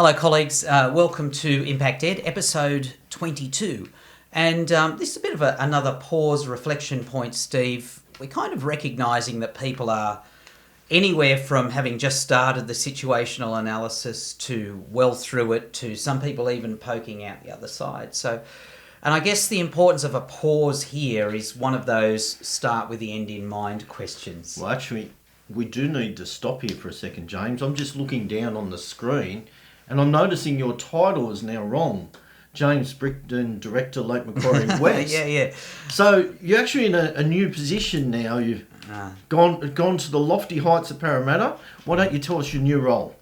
Hello, colleagues. Welcome to ImpactEd, episode 22. And this is a bit of another pause reflection point, Steve. We're kind of recognising that people are anywhere from having just started the situational analysis to well through it to some people even poking out the other side. And I guess the importance of a pause here is one of those start with the end in mind questions. Well, actually, we do need to stop here for a second, James. I'm just looking down on the screen and I'm noticing your title is now wrong. James Brickton, Director, Lake Macquarie West. Yeah. So you're actually in a new position now. You've gone to the lofty heights of Parramatta. Why don't you tell us your new role?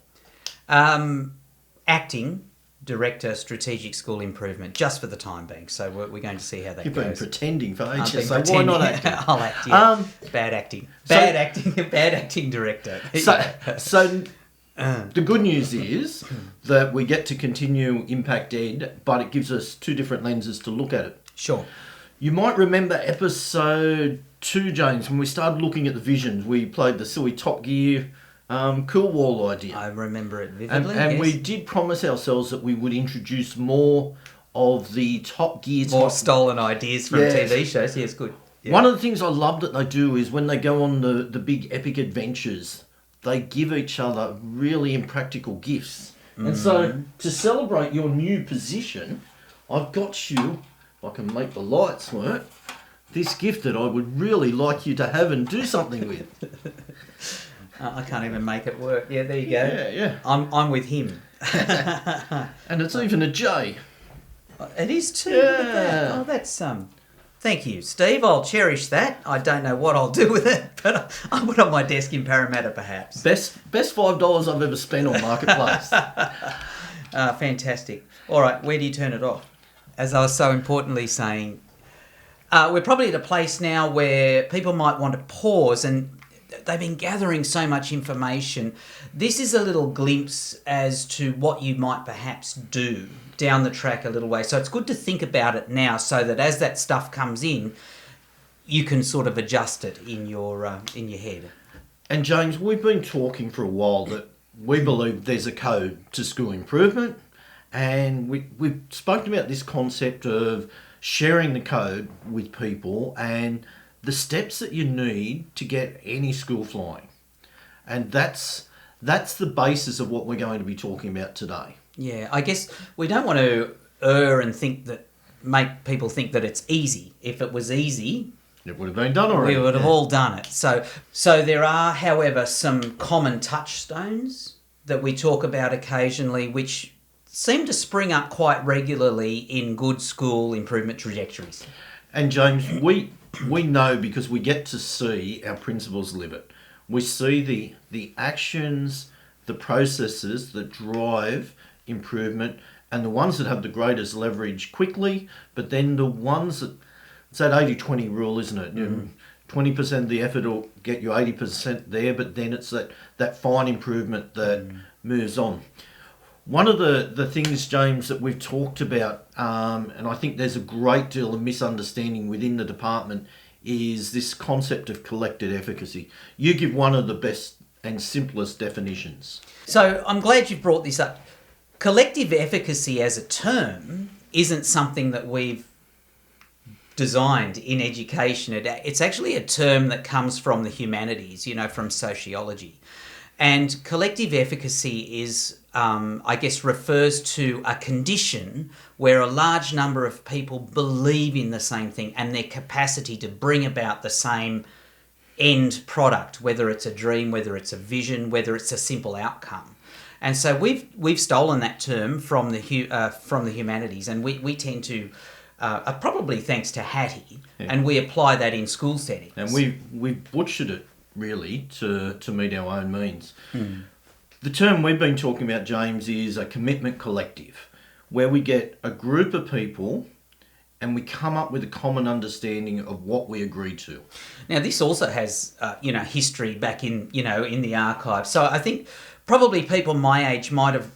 Acting Director, Strategic School Improvement, just for the time being. So we're going to see how that You've goes. Been pretending for ages, so why not acting? I'll act, yeah. Bad acting. Bad acting director. So the good news is that we get to continue ImpactEd, but it gives us two different lenses to look at it. Sure. You might remember episode 2, James, when we started looking at the visions. We played the silly Top Gear cool wall idea. I remember it vividly, and yes. we did promise ourselves that we would introduce more of the Top Gear... More stolen ideas from TV shows. Yes, good. Yeah. One of the things I love that they do is when they go on the big epic adventures, they give each other really impractical gifts. And so, to celebrate your new position, I've got you, if I can make the lights work, this gift that I would really like you to have and do something with. I can't even make it work. Yeah, there you go. Yeah. I'm with him. And it's even a J. It is too. Yeah. Look at that. Oh, that's Thank you, Steve. I'll cherish that. I don't know what I'll do with it, but I'll put it on my desk in Parramatta, perhaps. Best $5 I've ever spent on Marketplace. Fantastic. All right, where do you turn it off? As I was so importantly saying, we're probably at a place now where people might want to pause, and they've been gathering so much information. This is a little glimpse as to what you might perhaps do down the track a little way. So it's good to think about it now so that as that stuff comes in, you can sort of adjust it in your head. And James, we've been talking for a while that we believe there's a code to school improvement, and we've spoken about this concept of sharing the code with people and the steps that you need to get any school flying. And that's the basis of what we're going to be talking about today. Yeah, I guess we don't want to err and make people think that it's easy. If it was easy, it would have been done already. We would have all done it. So there are, however, some common touchstones that we talk about occasionally, which seem to spring up quite regularly in good school improvement trajectories. And James, we know because we get to see our principals live it. We see the actions, the processes that drive improvement, and the ones that have the greatest leverage quickly, but then the ones that, it's that 80-20 rule, isn't it? Mm-hmm. 20% of the effort will get you 80% there, but then it's that fine improvement that moves on. One of the things, James, that we've talked about, and I think there's a great deal of misunderstanding within the department, is this concept of collected efficacy. You give one of the best and simplest definitions. So I'm glad you brought this up. Collective efficacy as a term isn't something that we've designed in education. It's actually a term that comes from the humanities, from sociology. And collective efficacy is, I guess, refers to a condition where a large number of people believe in the same thing and their capacity to bring about the same end product, whether it's a dream, whether it's a vision, whether it's a simple outcome. And so we've stolen that term from the humanities, and we tend to, probably thanks to Hattie, and we apply that in school settings. And we've butchered it, really, to meet our own means. The term we've been talking about, James, is a commitment collective, where we get a group of people and we come up with a common understanding of what we agree to. Now, this also has, history back in the archives. So I think probably people my age might have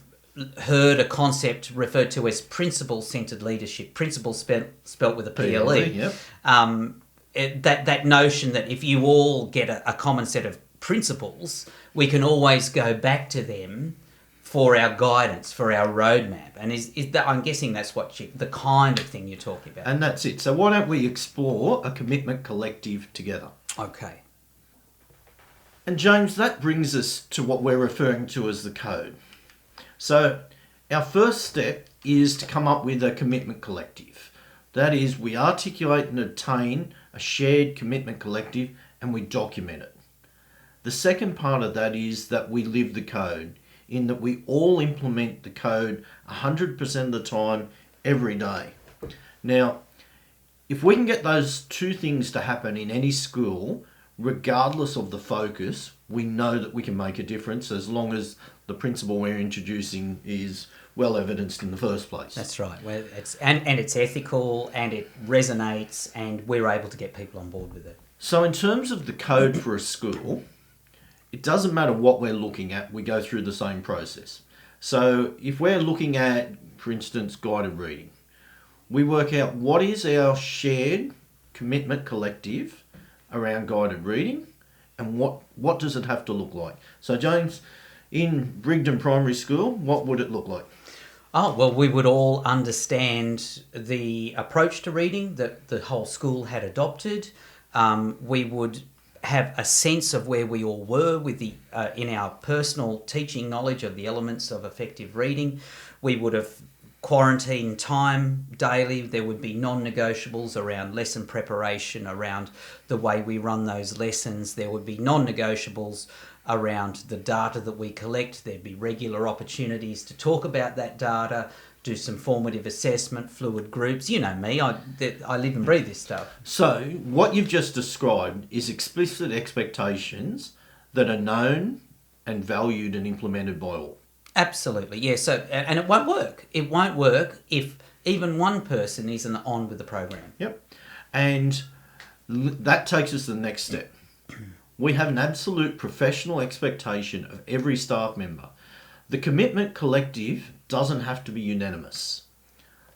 heard a concept referred to as principle-centred leadership. Principle spelt with a PLE. Yep. That notion that if you all get a common set of principles, we can always go back to them for our guidance, for our roadmap. And is that, I'm guessing that's the kind of thing you're talking about. And that's it. So why don't we explore a commitment collective together? Okay. And James, that brings us to what we're referring to as the code. So our first step is to come up with a commitment collective. That is, we articulate and obtain a shared commitment collective and we document it. The second part of that is that we live the code, in that we all implement the code 100% of the time, every day. Now, if we can get those two things to happen in any school, regardless of the focus, we know that we can make a difference as long as the principle we're introducing is well evidenced in the first place. That's right. Well, it's ethical and it resonates and we're able to get people on board with it. So in terms of the code for a school, it doesn't matter what we're looking at, we go through the same process. So if we're looking at, for instance, guided reading, we work out what is our shared commitment collective around guided reading and what does it have to look like. So James, in Brigden Primary School, what would it look like? Oh, well, we would all understand the approach to reading that the whole school had adopted. We would have a sense of where we all were with in our personal teaching knowledge of the elements of effective reading. We would have quarantined time daily. There would be non-negotiables around lesson preparation, around the way we run those lessons. There would be non-negotiables around the data that we collect. There'd be regular opportunities to talk about that data, do some formative assessment, fluid groups. You know me, I live and breathe this stuff. So what you've just described is explicit expectations that are known and valued and implemented by all. Absolutely, yeah. So, and it won't work. It won't work if even one person isn't on with the program. Yep. And that takes us to the next step. We have an absolute professional expectation of every staff member. The commitment collective doesn't have to be unanimous.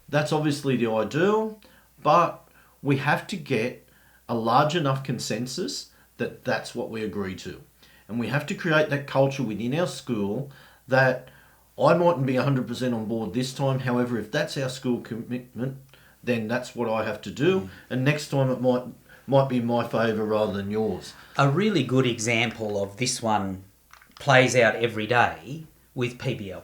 That's obviously the ideal, but we have to get a large enough consensus that that's what we agree to. And we have to create that culture within our school that I mightn't be 100% on board this time. However, if that's our school commitment, then that's what I have to do. And next time it might be in my favour rather than yours. A really good example of this one plays out every day with PBL.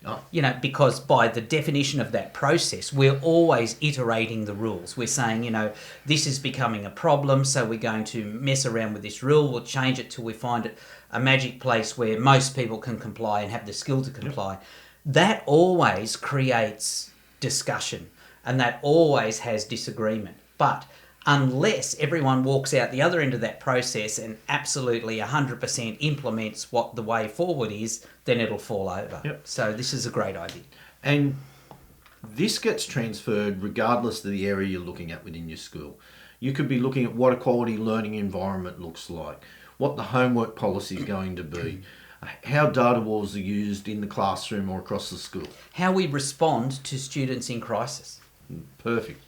Oh. You know, because by the definition of that process, we're always iterating the rules. We're saying, you know, this is becoming a problem, so we're going to mess around with this rule. We'll change it till we find it a magic place where most people can comply and have the skill to comply. Yep. That always creates discussion and that always has disagreement. But unless everyone walks out the other end of that process and absolutely 100% implements what the way forward is, then it'll fall over. Yep. So this is a great idea. And this gets transferred regardless of the area you're looking at within your school. You could be looking at what a quality learning environment looks like, what the homework policy is going to be, how data walls are used in the classroom or across the school. How we respond to students in crisis. Perfect.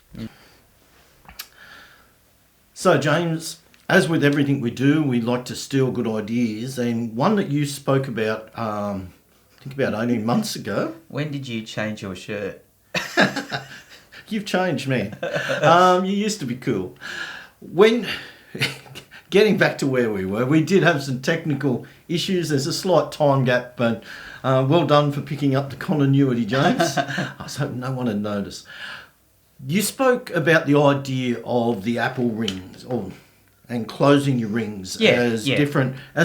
So, James, as with everything we do, we like to steal good ideas. And one that you spoke about, I think about 18 months ago. When did you change your shirt? You've changed, man. You used to be cool. Getting back to where we were, we did have some technical issues. There's a slight time gap, but well done for picking up the continuity, James. I was hoping no one had noticed. You spoke about the idea of the apple rings and closing your rings as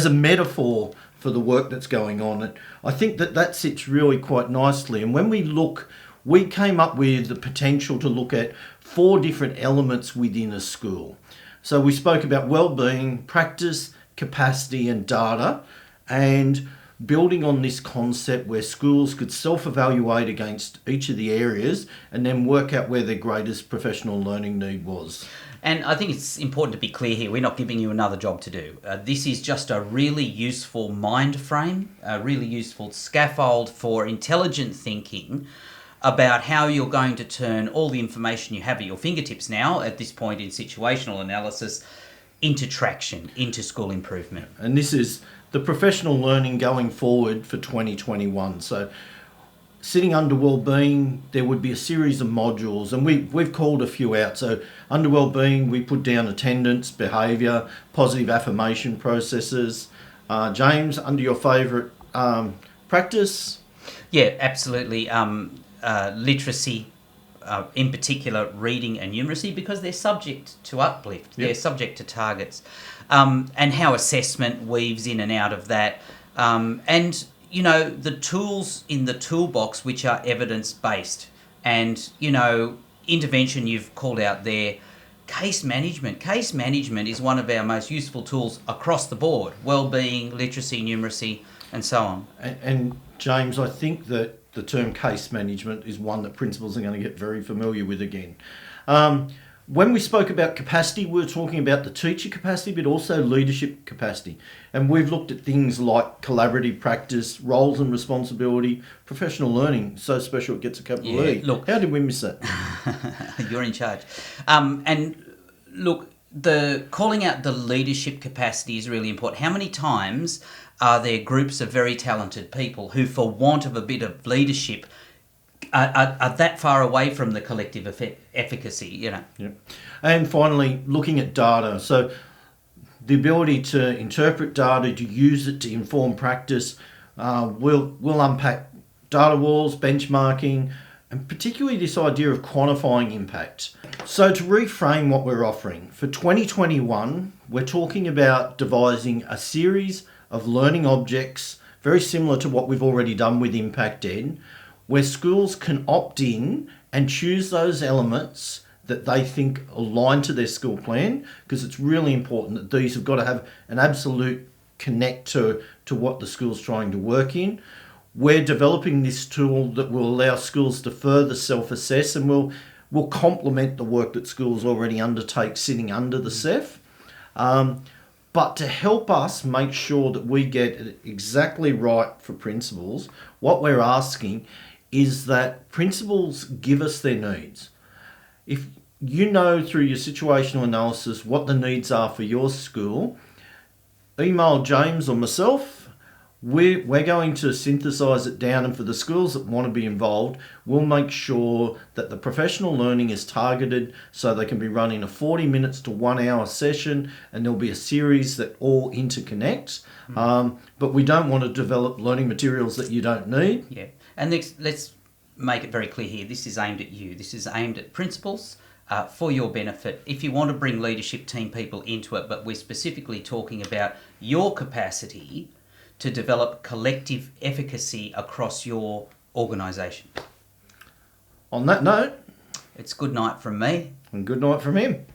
a metaphor for the work that's going on. And I think that sits really quite nicely. And when we came up with the potential to look at 4 different elements within a school. So we spoke about well-being, practice, capacity and data, and building on this concept where schools could self-evaluate against each of the areas and then work out where their greatest professional learning need was. And I think it's important to be clear here, we're not giving you another job to do. This is just a really useful mind frame, a really useful scaffold for intelligent thinking about how you're going to turn all the information you have at your fingertips now, at this point in situational analysis, into traction, into school improvement. And this is the professional learning going forward for 2021. So sitting under wellbeing, there would be a series of modules, and we've called a few out. So under wellbeing, we put down attendance, behaviour, positive affirmation processes. James, under your favourite practice? Yeah, absolutely. Literacy, in particular reading and numeracy, because they're subject to uplift, Yep. they're subject to targets, and how assessment weaves in and out of that. And, you know, the tools in the toolbox which are evidence-based, and, you know, intervention you've called out there. Case management. Case management is one of our most useful tools across the board. Wellbeing, literacy, numeracy, and so on. And James, I think that the term case management is one that principals are going to get very familiar with again. When we spoke about capacity, we were talking about the teacher capacity, but also leadership capacity. And we've looked at things like collaborative practice, roles and responsibility, professional learning. So special it gets a capital E. Look, how did we miss that? You're in charge. And look, the calling out the leadership capacity is really important. How many times are there groups of very talented people who, for want of a bit of leadership, are that far away from the collective efficacy, you know? Yeah. And finally, looking at data. So the ability to interpret data, to use it to inform practice. We'll unpack data walls, benchmarking, and particularly this idea of quantifying impact. So to reframe what we're offering, for 2021, we're talking about devising a series of learning objects, very similar to what we've already done with ImpactEd, where schools can opt in and choose those elements that they think align to their school plan, because it's really important that these have got to have an absolute connect to what the school's trying to work in. We're developing this tool that will allow schools to further self-assess, and will complement the work that schools already undertake sitting under the CEF. But to help us make sure that we get it exactly right for principals, what we're asking is that principals give us their needs. If you know through your situational analysis what the needs are for your school, email James or myself. We're going to synthesise it down, and for the schools that want to be involved, we'll make sure that the professional learning is targeted so they can be run in a 40 minutes to 1 hour session, and there'll be a series that all interconnect. But we don't want to develop learning materials that you don't need. Yeah, and let's make it very clear here. This is aimed at you. This is aimed at principals for your benefit. If you want to bring leadership team people into it, but we're specifically talking about your capacity to develop collective efficacy across your organisation. On that note, it's good night from me. And good night from him.